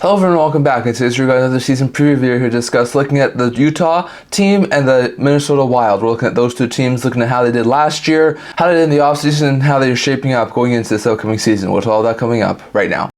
Hello everyone, welcome back. In today's video, we got another season preview video here to discuss looking at the Utah team and the Minnesota Wild. We're looking at those two teams, looking at how they did last year, how they did in the offseason, and how they're shaping up going into this upcoming season. With all that coming up right now.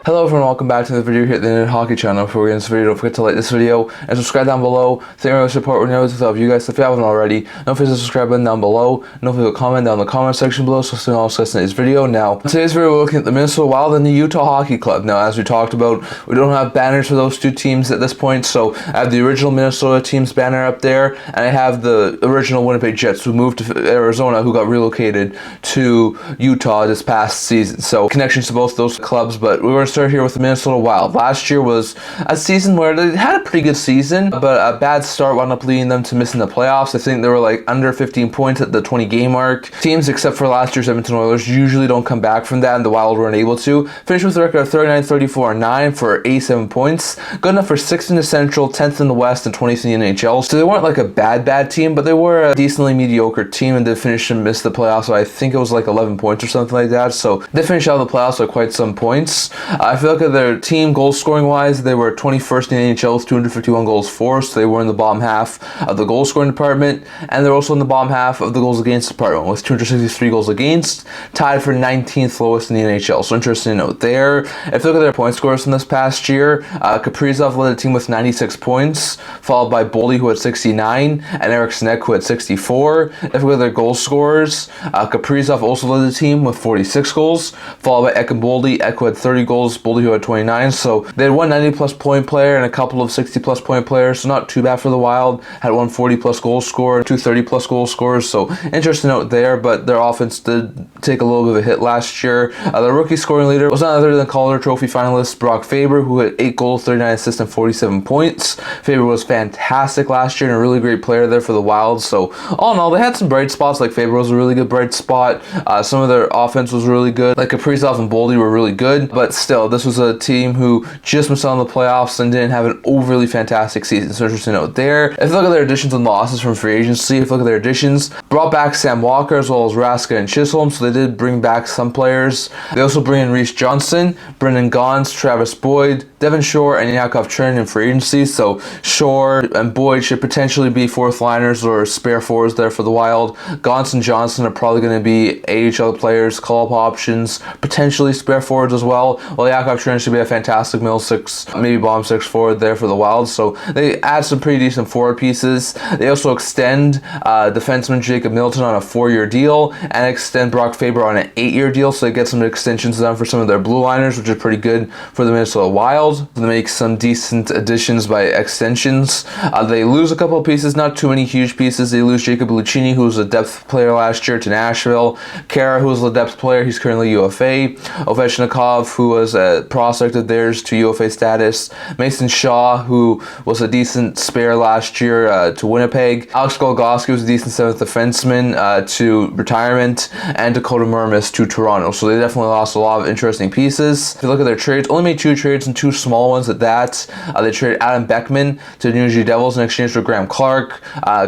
Hello everyone, welcome back to the video here at the UtahHC channel. Before we get into this video, don't forget to like this video and subscribe down below. Thank you for your support. We're never to you guys if you haven't already. Don't forget to subscribe button down below. Don't forget to comment down in the comment section below so you can also listen to this video. Now, in today's video, we're looking at the Minnesota Wild and the Utah Hockey Club. Now, as we talked about, we don't have banners for those two teams at this point, so I have the original Minnesota team's banner up there, and I have the original Winnipeg Jets who moved to Arizona, who got relocated to Utah this past season. So, connections to both those clubs, but we're going to start here with the Minnesota Wild. Last year was a season where they had a pretty good season, but a bad start wound up leading them to missing the playoffs. I think they were like under 15 points at the 20 game mark. Teams except for last year's Edmonton Oilers usually don't come back from that, and the Wild weren't able to. Finished with a record of 39-34-9 for 87 points. Good enough for 6th in the Central, 10th in the West, and 20th in the NHL. So they weren't like a bad team, but they were a decently mediocre team, and they finished and missed the playoffs. So I think it was like 11 points or something like that. So they finished out of the playoffs by quite some points. I feel like their team goal scoring wise, they were 21st in the NHL with 251 goals for, so they were in the bottom half of the goal scoring department, and they're also in the bottom half of the goals against department with 263 goals against, tied for 19th lowest in the NHL. So interesting to note there. If you look at their point scores from this past year, Kaprizov led the team with 96 points, followed by Boldy who had 69, and Eric Sneck who had 64. If you look at their goal scorers, Kaprizov also led the team with 46 goals, followed by Ek and Boldy. Ek who had 30 goals, Boldy who had 29. So they had one 90 plus point player and a couple of 60 plus point players, so not too bad for the Wild. Had one 40 plus goal scorer, two 30 plus goal scorers, so interesting note there, but their offense did take a little bit of a hit last year. The rookie scoring leader was none other than Calder Trophy finalist Brock Faber, who had 8 goals, 39 assists, and 47 points. Faber was fantastic last year and a really great player there for the Wild, so all in all, they had some bright spots. Like Faber was a really good bright spot. Some of their offense was really good. Like Kaprizov and Boldy were really good, but still, this was a team who just missed out on the playoffs and didn't have an overly fantastic season. So interesting to note there. If you look at their additions and losses from free agency, if you look at their additions, brought back Sam Walker as well as Raska and Chisholm, so they did bring back some players. They also bring in Reese Johnson, Brendan Gaunce, Travis Boyd, Devin Shore, and Yakov Trenin in free agency. So Shore and Boyd should potentially be fourth liners or spare forwards there for the Wild. Gaunce and Johnson are probably going to be AHL players, call-up options, potentially spare forwards as well. Well, Yakov Trenin should be a fantastic middle six, maybe bottom six forward there for the Wild. So they add some pretty decent forward pieces. They also extend defenseman Jacob Middleton on a 4-year deal and extend Brock Faber on an 8-year deal. So they get some extensions done for some of their blue liners, which is pretty good for the Minnesota Wild. They make some decent additions by extensions. They lose a couple of pieces, not too many huge pieces. They lose Jacob Lucchini, who was a depth player last year, to Nashville. Khaira, who was a depth player, he's currently UFA. Ovechnikov, who was a prospect of theirs, to UFA status. Mason Shaw, who was a decent spare last year, to Winnipeg. Alex Goligoski was a decent 7th defenseman to retirement, and Dakota Mermis to Toronto. So they definitely lost a lot of interesting pieces. If you look at their trades, only made 2 trades and 2 small ones at that. They traded Adam Beckman to the New Jersey Devils in exchange for Graham Clark.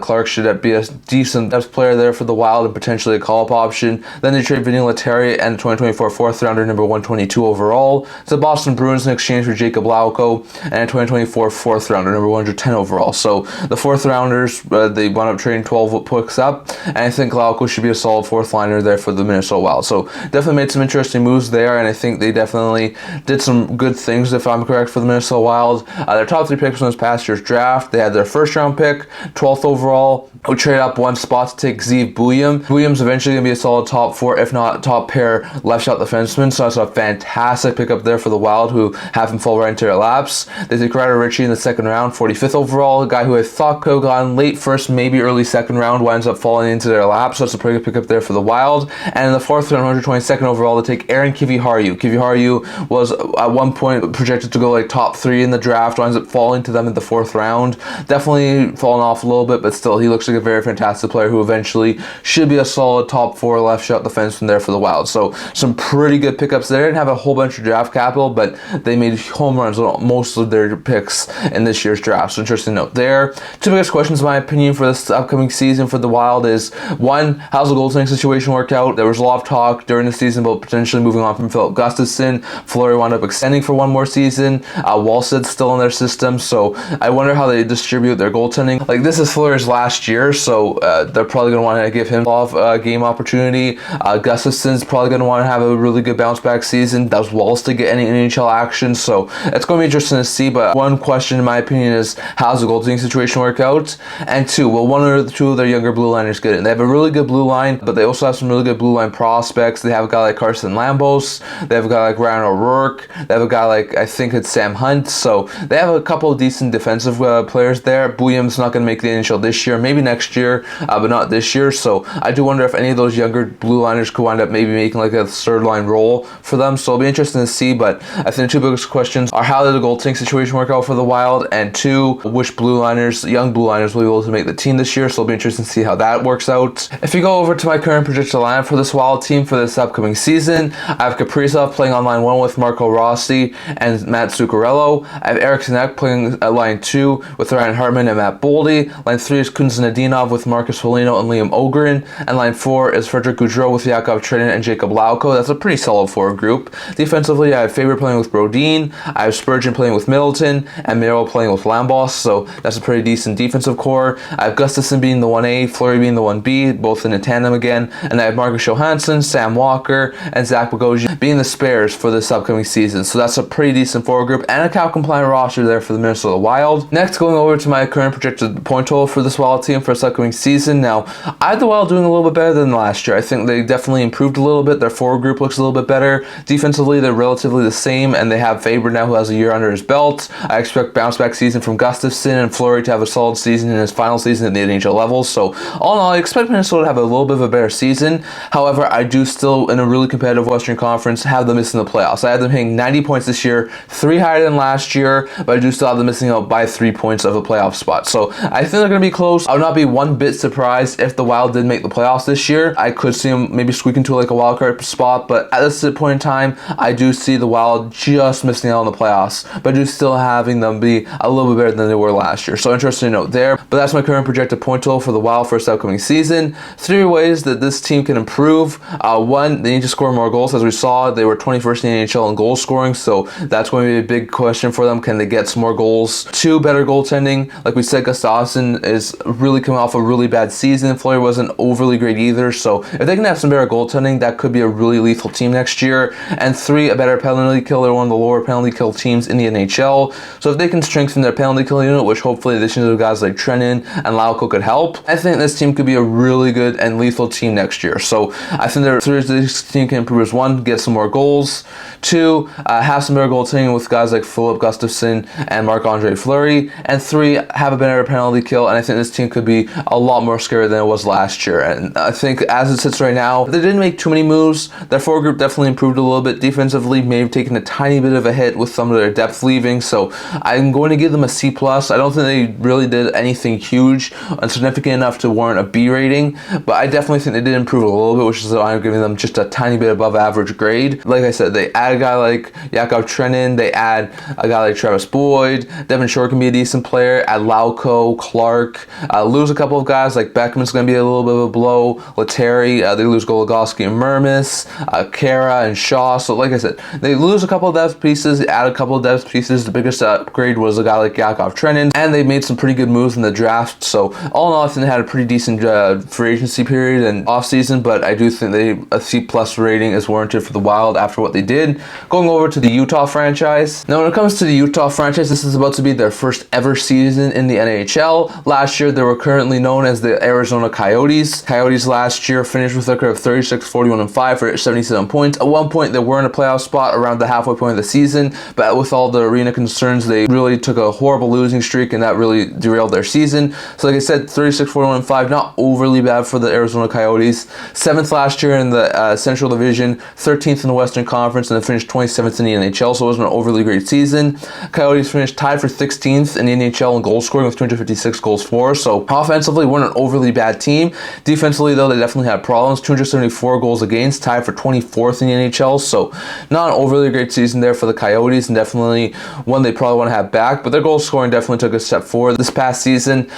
Clark should be a decent depth player there for the Wild and potentially a call-up option. Then they traded Vinny Lettieri and 2024 4th rounder, number 122 overall, to the Boston Bruins in exchange for Jacob Lauko and a 2024 4th rounder, number 110 overall. So the 4th rounders, they wound up trading 12 picks up, and I think Lauko should be a solid 4th liner there for the Minnesota Wild. So definitely made some interesting moves there, and I think they definitely did some good things, if I'm correct, for the Minnesota Wild. Their top 3 picks from this past year's draft, they had their 1st round pick, 12th overall, who traded up 1 spot to take Zeev Buium. Buium's eventually going to be a solid top 4, if not top pair, left shot defenseman, so that's a fantastic pickup there for the Wild, who have him fall right into their laps. They take Ryder Ritchie in the 2nd round, 45th overall, a guy who I thought could have gone late 1st, maybe early 2nd round, winds up falling into their laps, so that's a pretty good pickup there for the Wild. And in the 4th round, 122nd overall, they take Aaron Kiviharju. Kiviharju was at one point projected to go like top 3 in the draft, winds up falling to them in the 4th round. Definitely falling off a little bit, but still, he looks like like a very fantastic player who eventually should be a solid top 4 left shot defenseman there for the Wild. So some pretty good pickups there. They didn't have a whole bunch of draft capital, but they made home runs on most of their picks in this year's draft. So interesting note there. Two biggest questions, in my opinion, for this upcoming season for the Wild is, one, how's the goaltending situation worked out? There was a lot of talk during the season about potentially moving on from Philip Gustafsson. Fleury wound up extending for one more season. Wallsted's still in their system, so I wonder how they distribute their goaltending. Like, this is Fleury's last year, so they're probably going to want to give him a game opportunity. Gustafsson's probably going to want to have a really good bounce back season. Does Wallsted get any NHL action? So it's going to be interesting to see, but one question in my opinion is, how's the goaltending situation work out? And two, will one or two of their younger blue liners get in? They have a really good blue line, but they also have some really good blue line prospects. They have a guy like Carson Lambos. They have a guy like Ryan O'Rourke. They have a guy like, I think it's Sam Hunt. So they have a couple of decent defensive players there. Bouillam's not going to make the NHL this year, maybe next year, but not this year. So I do wonder if any of those younger blue liners could wind up maybe making like a third line role for them. So it'll be interesting to see, but I think the two biggest questions are, how did the goaltending situation work out for the Wild? And two, which blue liners, young blue liners, will be able to make the team this year? So it'll be interesting to see how that works out. If you go over to my current projected lineup for this Wild team for this upcoming season, I have Kaprizov playing on line 1 with Marco Rossi and Matt Zuccarello. I have Eric Sinek playing at line 2 with Ryan Hartman and Matt Boldy. Line 3 is Kuznetsov with Marcus Foligno and Liam Ogren. And line 4 is Frederick Gaudreau with Yakov Trenin and Jacob Lauko. That's a pretty solid forward group. Defensively, I have Faber playing with Brodin. I have Spurgeon playing with Middleton and Miro playing with Lambos. So that's a pretty decent defensive core. I have Gustafsson being the 1A, Fleury being the 1B, both in a tandem again. And I have Marcus Johansson, Sam Walker, and Zach Bogosian being the spares for this upcoming season. So that's a pretty decent forward group and a cap compliant roster there for the Minnesota Wild. Next, going over to my current projected point total for this Wild team for this upcoming season. Now, I have the Wild doing a little bit better than last year. I think they definitely improved a little bit. Their forward group looks a little bit better. Defensively, they're relatively the same, and they have Faber now, who has a year under his belt. I expect bounce back season from Gustafsson and Fleury to have a solid season in his final season at the NHL level. So all in all, I expect Minnesota to have a little bit of a better season. However, I do still, in a really competitive Western Conference, have them missing the playoffs. I have them hitting 90 points this year, 3 higher than last year, but I do still have them missing out by 3 points of a playoff spot. So I think they're going to be close. I would not be one bit surprised if the Wild did make the playoffs this year. I could see them maybe squeak into like a wild card spot, but at this point in time, I do see the Wild just missing out on the playoffs, but I do still having them be a little bit better than they were last year. So interesting note there. But that's my current projected point total for the Wild for this upcoming season. 3 ways that this team can improve. One, they need to score more goals. As we saw, they were 21st in the NHL in goal scoring, so that's going to be a big question for them. Can they get some more goals? 2, better goaltending. Like we said, Gustafsson is really coming off a really bad season. Fleury wasn't overly great either, so if they can have some better goaltending, that could be a really lethal team next year. And 3, a better penalty kill. They're one of the lower penalty kill teams in the NHL, so if they can strengthen their penalty kill unit, which hopefully additions of guys like Trenin and Lauko could help, I think this team could be a really good and lethal team next year. So I think this team can improve as 1, get some more goals, 2, have some better goaltending with guys like Philip Gustafsson and Marc-Andre Fleury, and 3, have a better penalty kill. And I think this team could be a lot more scary than it was last year. And I think as it sits right now, they didn't make too many moves. Their forward group definitely improved a little bit. Defensively, may have taken a tiny bit of a hit with some of their depth leaving. So I'm going to give them a C+. I don't think they really did anything huge and significant enough to warrant a B rating, but I definitely think they did improve a little bit, which is why I'm giving them just a tiny bit above average grade. Like I said, they add a guy like Yakov Trenin, they add a guy like Travis Boyd, Devin Shore can be a decent player, add Lauko, Clark, lose a couple of guys like Beckman's going to be a little bit of a blow, Letary, they lose Goligoski and Murmis, Khaira and Shaw. So like I said, they lose a couple of depth pieces, add a couple of depth pieces. The biggest upgrade was a guy like Yakov Trenin, and they made some pretty good moves in the draft. So all in all, I think they had a pretty decent free agency period and offseason, but I do think a C+ rating is warranted for the Wild after what they did. Going over to the Utah franchise. Now when it comes to the Utah franchise, this is about to be their first ever season in the NHL. Last year, they were currently known as the Arizona Coyotes. Coyotes last year finished with a record of 36, 41, and 5 for 77 points. At one point, they were in a playoff spot around the halfway point of the season, but with all the arena concerns, they really took a horrible losing streak, and that really derailed their season. So like I said, 36, 41, and 5, not overly bad for the Arizona Coyotes. 7th last year in the Central Division, 13th in the Western Conference, and they finished 27th in the NHL, so it wasn't an overly great season. Coyotes finished tied for 16th in the NHL in goal scoring with 256 goals for, so Offensively, weren't an overly bad team. Defensively, though, they definitely had problems. 274 goals against, tied for 24th in the NHL. So not an overly great season there for the Coyotes, and definitely one they probably want to have back. But their goal scoring definitely took a step forward this past season.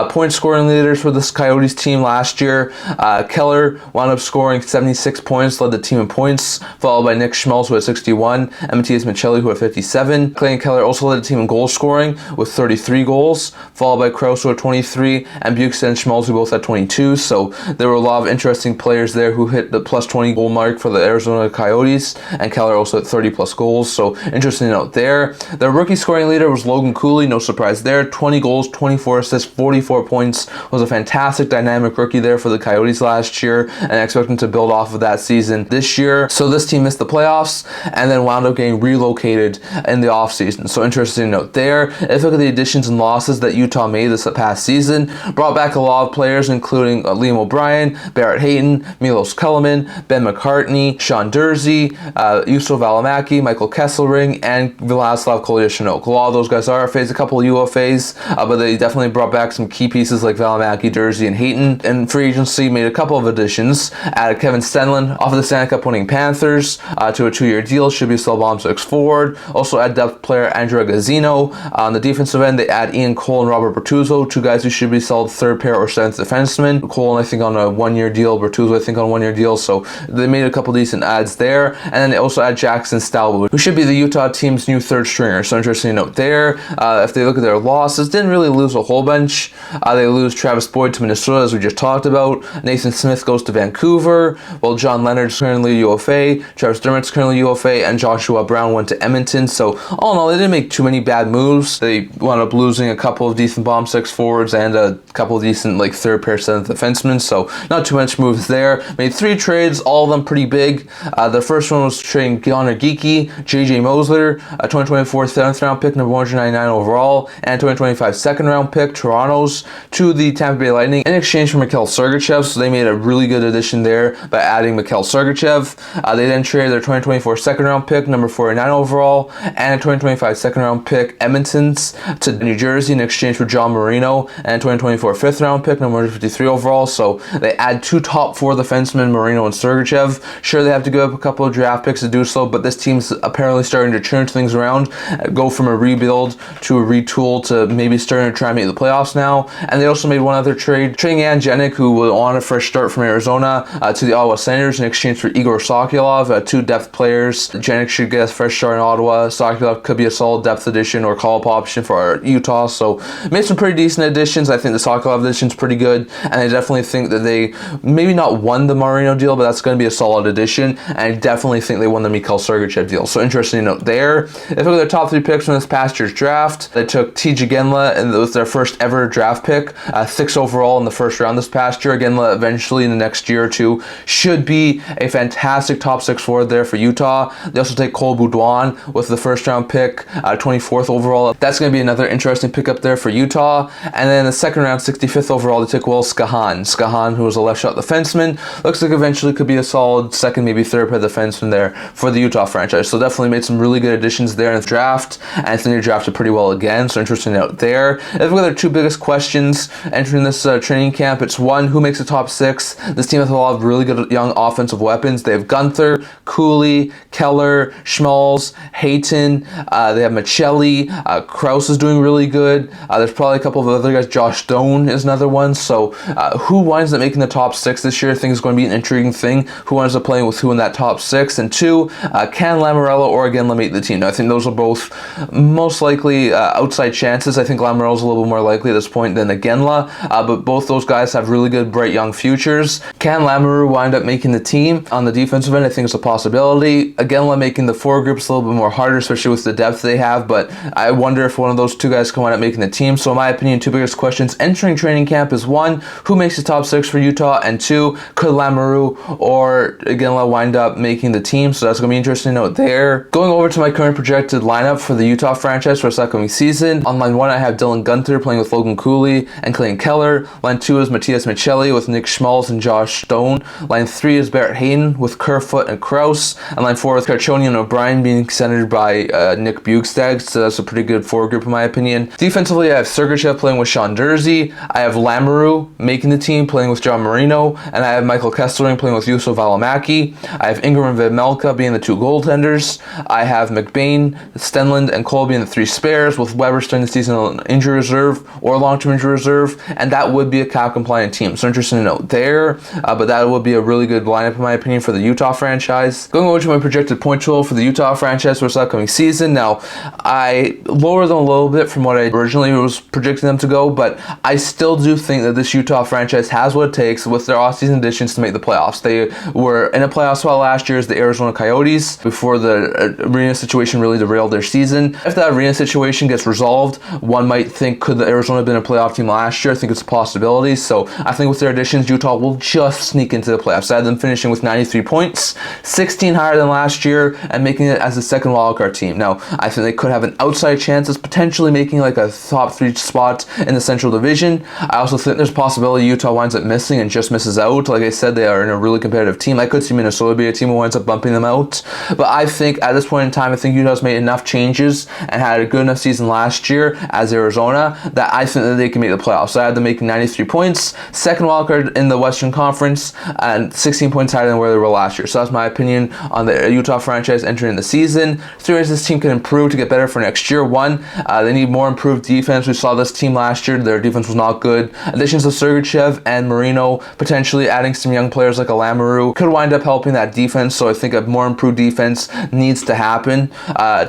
Point scoring leaders for this Coyotes team last year. Keller wound up scoring 76 points, led the team in points, followed by Nick Schmelz, who had 61, and Matthias Michelli, who had 57. Clay and Keller also led the team in goal scoring with 33 goals, followed by Krause, who had 23, and Bukes and Schmelz, who both had 22. So there were a lot of interesting players there who hit the plus 20 goal mark for the Arizona Coyotes, and Keller also had 30 plus goals. So interesting to note there. The rookie scoring leader was Logan Cooley, no surprise there. 20 goals, 24 assists, 44 points. Was a fantastic dynamic rookie there for the Coyotes last year, and I expect him to build off of that season this year. So this team missed the playoffs and then wound up getting relocated in the offseason. So interesting to note there. If you look at the additions and losses that Utah made this past season, brought back a lot of players, including Liam O'Brien, Barrett Hayton, Milos Kellerman, Ben McCartney, Sean Dursey, Yusuf Valimaki, Michael Kesselring, and Vladislav Kolyashchinok. A lot of those guys are RFAs, a couple of UFAs, but they definitely brought back some key pieces like Valimaki, Dursey, and Hayton. And free agency made a couple of additions. Added Kevin Stenlund off of the Stanley Cup winning Panthers to a 2-year deal. Should be a sell bomb 6 forward. Also add depth player Andrew Gazzino. On the defensive end, they add Ian Cole and Robert Bertuzzo, two guys who should be sold third pair or seventh defenseman. Cole, I think, on a 1-year deal. Bertuzzo, I think, on a 1-year deal. So they made a couple decent adds there. And then they also add Jackson Stalwood, who should be the Utah team's new third stringer. So interesting to note there. If they look at their losses, didn't really lose a whole bunch. They lose Travis Boyd to Minnesota, as we just talked about. Nathan Smith goes to Vancouver. Well, John Leonard's currently UFA. Travis Dermott's currently UFA. And Joshua Brown went to Edmonton. So all in all, they didn't make too many bad moves. They wound up losing a couple of decent bomb 6 forwards and a couple of decent like third pair seventh defensemen. So not too much moves there. Made 3 trades, all of them pretty big. The first one was trading Geekie, JJ Moser, a 2024 7th round pick, number 199 overall, and 2025 2nd round pick, Toronto's, to the Tampa Bay Lightning in exchange for Mikhail Sergachev. So they made a really good addition there by adding Mikhail Sergachev. They then traded their 2024 2nd round pick, number 49 overall, and a 2025 2nd round pick, Edmonton's, to New Jersey in exchange for John Marino, and 2024 5th round pick, number 153 overall. So they add 2 top 4 defensemen, Marino and Sergachev. Sure, they have to give up a couple of draft picks to do so, but this team's apparently starting to turn things around, go from a rebuild to a retool to maybe starting to try and make the playoffs now. And they also made one other trade, trading Jan Jenik, who will want a fresh start from Arizona, to the Ottawa Senators in exchange for Igor Sokolov, 2 depth players. Jenik should get a fresh start in Ottawa. Sokolov could be a solid depth addition or call-up option for Utah. So made some pretty decent additions. I think the Sokolov addition's pretty good, and I definitely think that they maybe not won the Marino deal, but that's going to be a solid addition. And I definitely think they won the Mikhail Sergachev deal. So interesting to note there. If you look at their top 3 picks from this past year's draft, they took TJ Genla, and it was their first ever draft pick, 6th overall in the first round this past year. Genla eventually in the next year or two should be a fantastic top 6 forward there for Utah. They also take Cole Boudouin with the 1st round pick, 24th overall. That's going to be another interesting pickup there for Utah. And then the 2nd round, 65th overall, they took Will Skahan, who was a left shot defenseman. Looks like eventually could be a solid 2nd, maybe 3rd pair defenseman there for the Utah franchise. So definitely made some really good additions there in the draft. And I think they drafted pretty well again. So interesting out there. If we look at their 2 biggest questions entering this training camp, it's 1, who makes the top 6? This team has a lot of really good young offensive weapons. They have Gunther, Cooley, Keller, Schmalz, Hayton. They have Michelli. Krause is doing really good. There's probably a couple of other guys. Josh Stone is another one. So who winds up making the top 6 this year? I think is going to be an intriguing thing. Who winds up playing with who in that top 6? And 2, can Lamoriello or Iginla make the team? Now, I think those are both most likely outside chances. I think Lamoriello's a little bit more likely at this point than Iginla, but both those guys have really good, bright young futures. Can Lamoureux wind up making the team? On the defensive end, I think it's a possibility. Iginla making the 4 groups a little bit more harder, especially with the depth they have, but I wonder if one of those 2 guys can wind up making the team. So in my opinion, 2 biggest questions entering training camp is 1, who makes the top 6 for Utah? And 2, could Lamoureux or Iginla wind up making the team? So that's going to be interesting to note there. Going over to my current projected lineup for the Utah franchise for this upcoming season. On line 1, I have Dylan Gunther playing with Logan Cooley and Clayton Keller. Line 2 is Matthias Michelli with Nick Schmalz and Josh Stone. Line 3 is Barrett Hayton with Kerfoot and Krause. And line 4 is Carchoni and O'Brien being centered by Nick Bukestad. So that's a pretty good 4 group in my opinion. Defensively, I have Sergachev playing with Sean Dursey, I have Lamoureux making the team, playing with John Marino, and I have Michael Kesselring playing with Juuso Välimäki. I have Ingram and Vejmelka being the 2 goaltenders. I have McBain, Stenlund, and Cole being the 3 spares, with Weber starting the season on injury reserve or long-term injury reserve, and that would be a cap-compliant team. So interesting to note there, but that would be a really good lineup in my opinion for the Utah franchise. Going over to my projected point total for the Utah franchise for this upcoming season. Now, I lowered them a little bit from what I originally was projecting them to go, but I still do think that this Utah franchise has what it takes with their offseason additions to make the playoffs. They were in a playoff spot last year as the Arizona Coyotes before the arena situation really derailed their season. If that arena situation gets resolved, one might think, could the Arizona have been a playoff team last year? I think it's a possibility. So I think with their additions, Utah will just sneak into the playoffs. I had them finishing with 93 points, 16 higher than last year, and making it as the second wildcard team. Now, I think they could have an outside chance of potentially making like a top 3 spot in the Central Division. I also think there's a possibility Utah winds up missing and just misses out. Like I said, they are in a really competitive team. I could see Minnesota be a team who winds up bumping them out. But I think at this point in time, I think Utah's made enough changes and had a good enough season last year as Arizona that I think that they can make the playoffs. So I had them making 93 points, second wildcard in the Western Conference, and 16 points higher than where they were last year. So that's my opinion on the Utah franchise entering the season. 3 ways this team can improve to get better for next year. 1, they need more improved defense. We saw this team last year. Their defense was not good. Additions of Sergachev and Marino, potentially adding some young players like a Lamoureux, could wind up helping that defense. So I think a more improved defense needs to happen.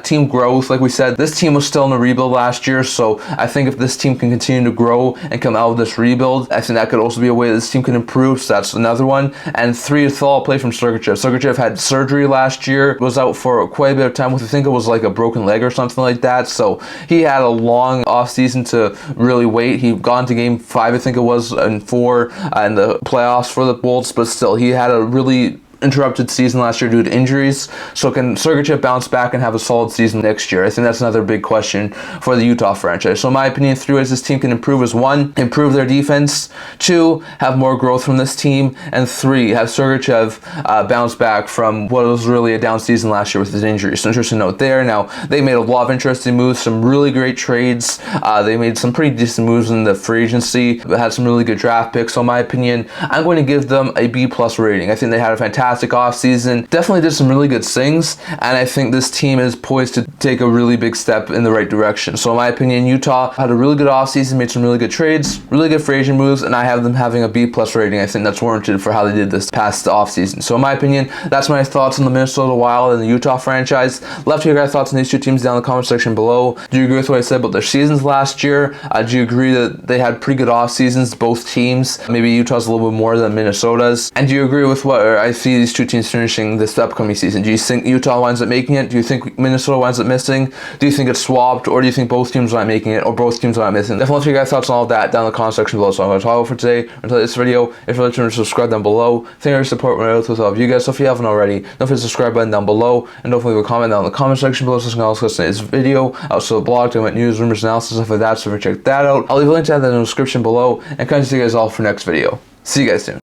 Team growth, like we said, this team was still in a rebuild last year. So I think if this team can continue to grow and come out of this rebuild, I think that could also be a way that this team can improve. So that's another one. And 3 is follow play from Sergachev. Sergachev had surgery last year, was out for quite a bit of time with, I think it was like a broken leg or something like that. So he had a long off season to really wait. He got into game 5, I think it was, and 4 in the playoffs for the Bolts, but still he had a really interrupted season last year due to injuries. So can Sergachev bounce back and have a solid season next year? I think that's another big question for the Utah franchise. So in my opinion, 3 ways this team can improve is 1, improve their defense, 2, have more growth from this team, and 3, have Sergachev bounce back from what was really a down season last year with his injuries. So interesting note there. Now, they made a lot of interesting moves, some really great trades. They made some pretty decent moves in the free agency, but had some really good draft picks. So in my opinion, I'm going to give them a B+ rating. I think they had a fantastic off season, definitely did some really good things, and I think this team is poised to take a really big step in the right direction. So in my opinion, Utah had a really good off season, made some really good trades, really good free agent moves, and I have them having a B+ rating. I think that's warranted for how they did this past off season. So in my opinion, that's my thoughts on the Minnesota Wild and the Utah franchise. Love to hear your guys' thoughts on these 2 teams down in the comment section below. Do you agree with what I said about their seasons last year? Do you agree that they had pretty good off seasons, both teams? Maybe Utah's a little bit more than Minnesota's. And do you agree with what I see these 2 teams finishing this upcoming season? Do you think Utah winds up making it? Do you think Minnesota winds up missing? Do you think it's swapped? Or do you think both teams wind up making it? Or both teams wind up missing? Definitely let your guys' thoughts on all of that down in the comment section below. So I'm going to talk about for today. Until this video, if you're listening, subscribe down below. Thank you for your support when I with all of you guys. So if you haven't already, don't forget to subscribe button down below. And don't forget to leave a comment down in the comment section below so you can also listen to this video. Also the blog, doing news, rumors, analysis, stuff like that. So if you check that out, I'll leave a link to that in the description below. And kind of see you guys all for next video. See you guys soon.